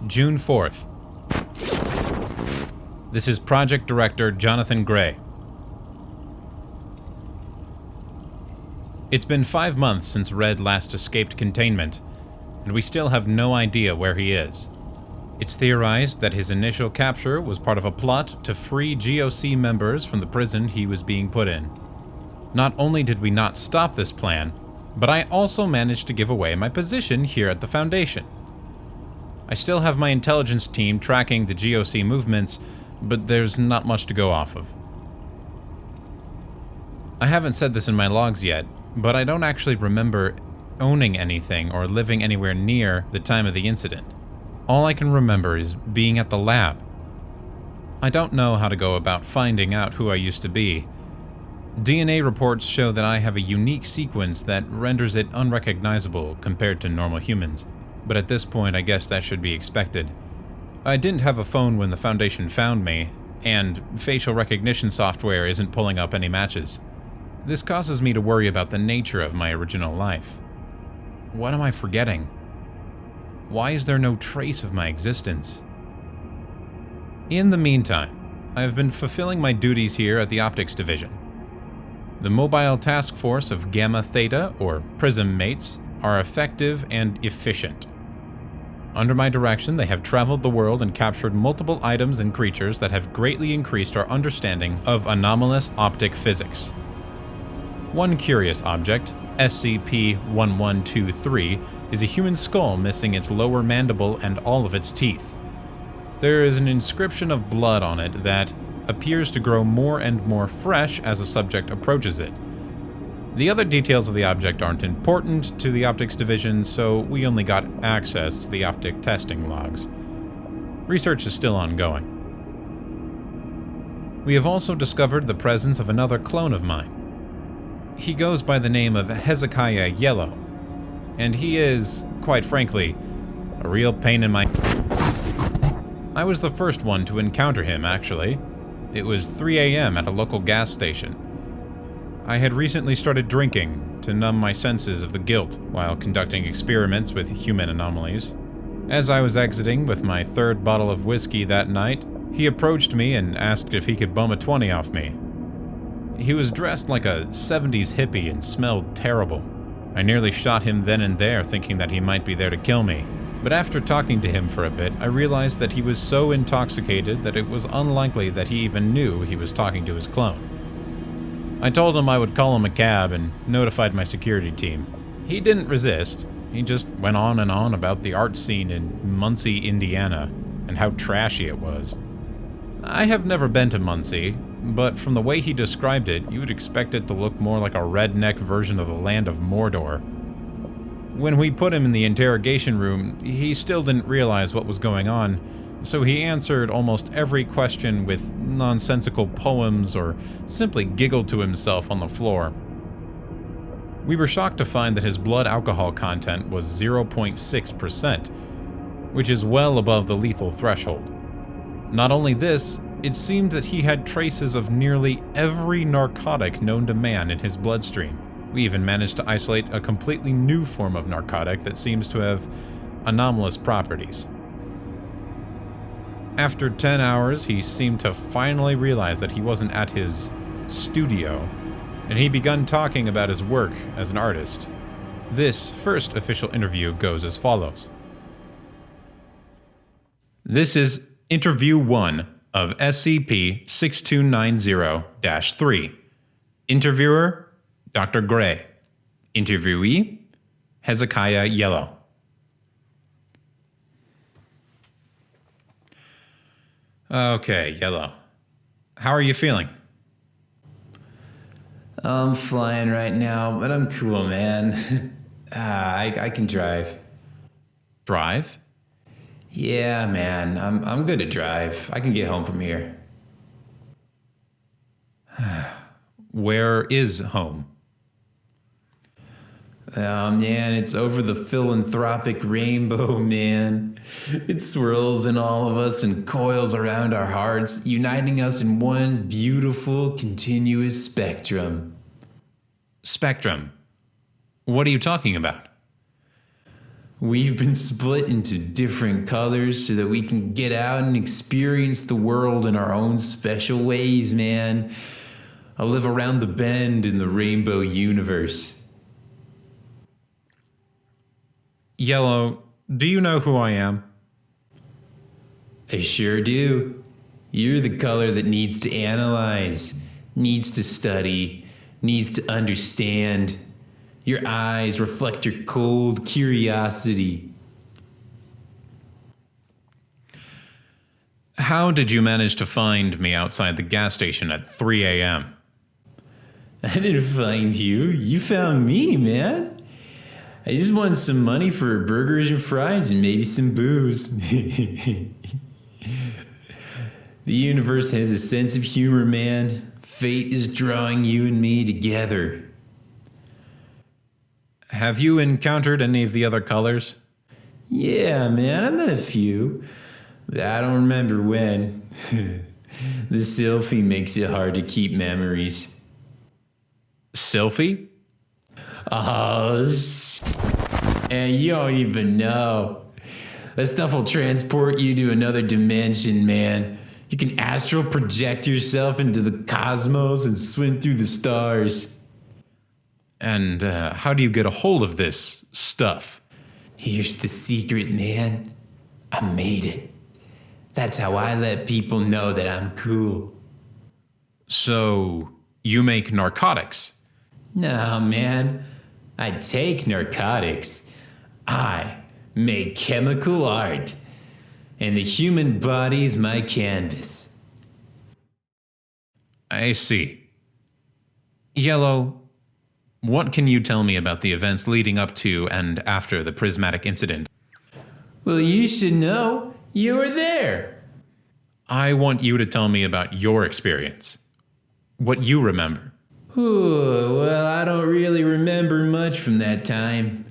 June 4th. This is Project Director Jonathan Gray. It's been 5 months since Red last escaped containment, and we still have no idea where he is. It's theorized that his initial capture was part of a plot to free GOC members from the prison he was being put in. Not only did we not stop this plan, but I also managed to give away my position here at the Foundation. I still have my intelligence team tracking the GOC movements, but there's not much to go off of. I haven't said this in my logs yet, but I don't actually remember owning anything or living anywhere near the time of the incident. All I can remember is being at the lab. I don't know how to go about finding out who I used to be. DNA reports show that I have a unique sequence that renders it unrecognizable compared to normal humans, but at this point I guess that should be expected. I didn't have a phone when the Foundation found me, and facial recognition software isn't pulling up any matches. This causes me to worry about the nature of my original life. What am I forgetting? Why is there no trace of my existence? In the meantime, I have been fulfilling my duties here at the Optics Division. The Mobile Task Force of Gamma Theta, or PRISM mates, are effective and efficient. Under my direction, they have traveled the world and captured multiple items and creatures that have greatly increased our understanding of anomalous optic physics. One curious object, SCP-1123, is a human skull missing its lower mandible and all of its teeth. There is an inscription of blood on it that appears to grow more and more fresh as a subject approaches it. The other details of the object aren't important to the Optics Division, so we only got access to the optic testing logs. Research is still ongoing. We have also discovered the presence of another clone of mine. He goes by the name of Hezekiah Yellow, and he is, quite frankly, a real pain in my... I was the first one to encounter him, actually. It was 3 a.m. at a local gas station. I had recently started drinking to numb my senses of the guilt while conducting experiments with human anomalies. As I was exiting with my third bottle of whiskey that night, he approached me and asked if he could bum a 20 off me. He was dressed like a 70s hippie and smelled terrible. I nearly shot him then and there, thinking that he might be there to kill me. But after talking to him for a bit, I realized that he was so intoxicated that it was unlikely that he even knew he was talking to his clone. I told him I would call him a cab and notified my security team. He didn't resist. He just went on and on about the art scene in Muncie, Indiana, and how trashy it was. I have never been to Muncie, but from the way he described it, you would expect it to look more like a redneck version of the land of Mordor. When we put him in the interrogation room, he still didn't realize what was going on, so he answered almost every question with nonsensical poems or simply giggled to himself on the floor. We were shocked to find that his blood alcohol content was 0.6%, which is well above the lethal threshold. Not only this, it seemed that he had traces of nearly every narcotic known to man in his bloodstream. We even managed to isolate a completely new form of narcotic that seems to have anomalous properties. After 10 hours, he seemed to finally realize that he wasn't at his studio, and he began talking about his work as an artist. This first official interview goes as follows. This is Interview 1 of SCP-6290-3. Interviewer, Dr. Gray. Interviewee, Hezekiah Yellow. Okay, Yellow. How are you feeling? I'm flying right now, but I'm cool, man. I can drive. Drive? Yeah, man. I'm good to drive. I can get home from here. Where is home? Man, it's over the philanthropic rainbow, man. It swirls in all of us and coils around our hearts, uniting us in one beautiful, continuous spectrum. Spectrum? What are you talking about? We've been split into different colors so that we can get out and experience the world in our own special ways, man. I live around the bend in the rainbow universe. Yellow, do you know who I am? I sure do. You're the color that needs to analyze, needs to study, needs to understand. Your eyes reflect your cold curiosity. How did you manage to find me outside the gas station at 3 a.m.? I didn't find you. You found me, man. I just wanted some money for burgers and fries and maybe some booze. The universe has a sense of humor, man. Fate is drawing you and me together. Have you encountered any of the other colors? Yeah, man, I met a few. But I don't remember when. The selfie makes it hard to keep memories. Sylphie? Oh, and you don't even know. That stuff will transport you to another dimension, man. You can astral project yourself into the cosmos and swim through the stars. And how do you get a hold of this stuff? Here's the secret, man. I made it. That's how I let people know that I'm cool. So, you make narcotics? No, man. I take narcotics. I make chemical art. And the human body is my canvas. I see. Yellow, what can you tell me about the events leading up to and after the prismatic incident? Well, you should know. You were there. I want you to tell me about your experience. What you remember. Ooh, well, I don't really remember much from that time.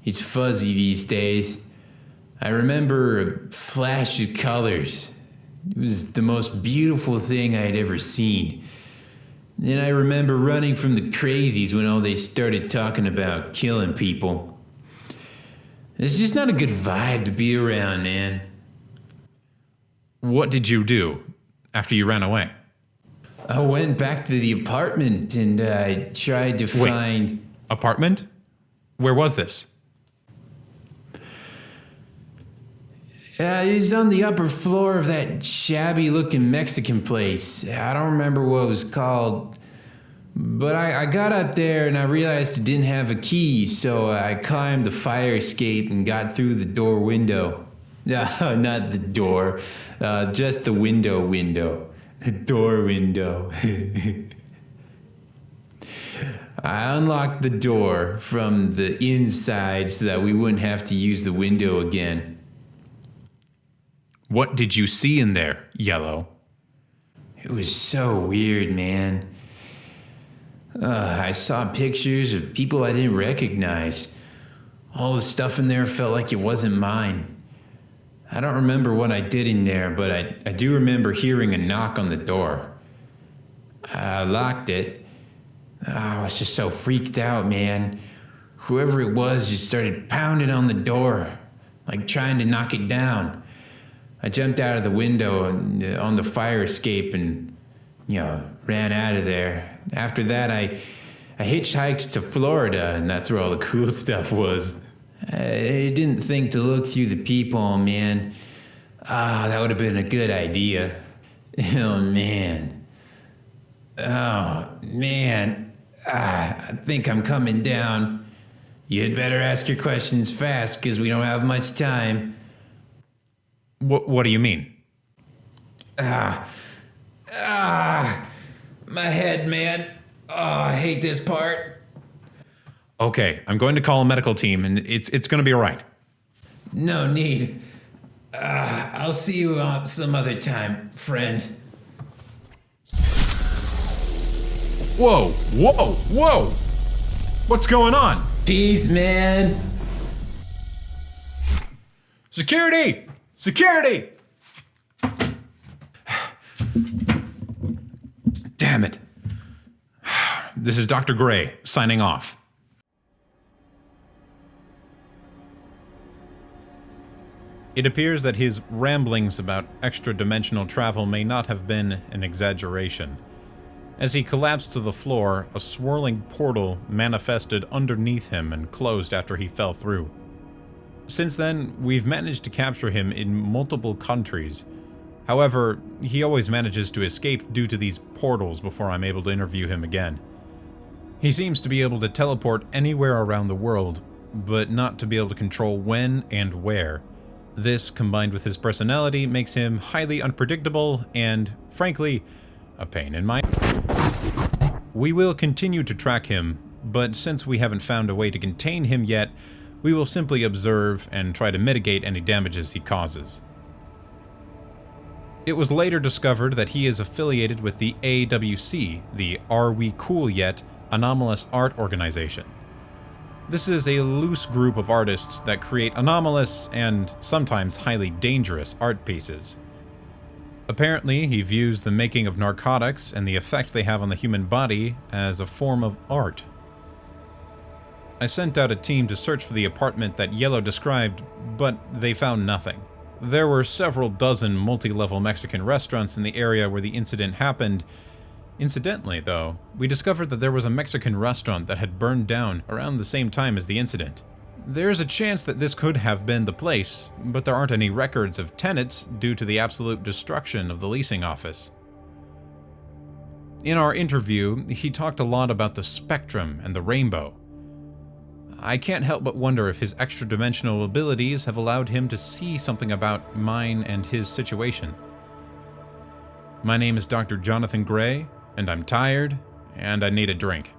It's fuzzy these days. I remember a flash of colors. It was the most beautiful thing I had ever seen. Then I remember running from the crazies when all they started talking about killing people. It's just not a good vibe to be around, man. What did you do after you ran away? I went back to the apartment and I tried to find... Apartment? Where was this? It was on the upper floor of that shabby-looking Mexican place. I don't remember what it was called. But I got up there and I realized it didn't have a key, so I climbed the fire escape and got through the door window. Not the door, just the window. The door window. I unlocked the door from the inside so that we wouldn't have to use the window again. What did you see in there, Yellow? It was so weird, man. I saw pictures of people I didn't recognize. All the stuff in there felt like it wasn't mine. I don't remember what I did in there, but I do remember hearing a knock on the door. I locked it. I was just so freaked out, man. Whoever it was just started pounding on the door, like trying to knock it down. I jumped out of the window on the fire escape and, ran out of there. After that, I hitchhiked to Florida, and that's where all the cool stuff was. I didn't think to look through the peephole, man. That would have been a good idea. Oh, man. I think I'm coming down. You'd better ask your questions fast, because we don't have much time. What do you mean? My head, man. Oh, I hate this part. Okay, I'm going to call a medical team, and it's going to be all right. No need. I'll see you some other time, friend. Whoa! What's going on? Peace, man. Security! Damn it. This is Dr. Gray, signing off. It appears that his ramblings about extra-dimensional travel may not have been an exaggeration. As he collapsed to the floor, a swirling portal manifested underneath him and closed after he fell through. Since then, we've managed to capture him in multiple countries. However, he always manages to escape due to these portals before I'm able to interview him again. He seems to be able to teleport anywhere around the world, but not to be able to control when and where. This, combined with his personality, makes him highly unpredictable and, frankly, a pain in my... We will continue to track him, but since we haven't found a way to contain him yet, we will simply observe and try to mitigate any damages he causes. It was later discovered that he is affiliated with the AWC, the Are We Cool Yet anomalous art organization. This is a loose group of artists that create anomalous and sometimes highly dangerous art pieces. Apparently, he views the making of narcotics and the effects they have on the human body as a form of art. I sent out a team to search for the apartment that Yellow described, but they found nothing. There were several dozen multi-level Mexican restaurants in the area where the incident happened. Incidentally, though, we discovered that there was a Mexican restaurant that had burned down around the same time as the incident. There's a chance that this could have been the place, but there aren't any records of tenants due to the absolute destruction of the leasing office. In our interview, he talked a lot about the spectrum and the rainbow. I can't help but wonder if his extra-dimensional abilities have allowed him to see something about mine and his situation. My name is Dr. Jonathan Gray, and I'm tired, and I need a drink.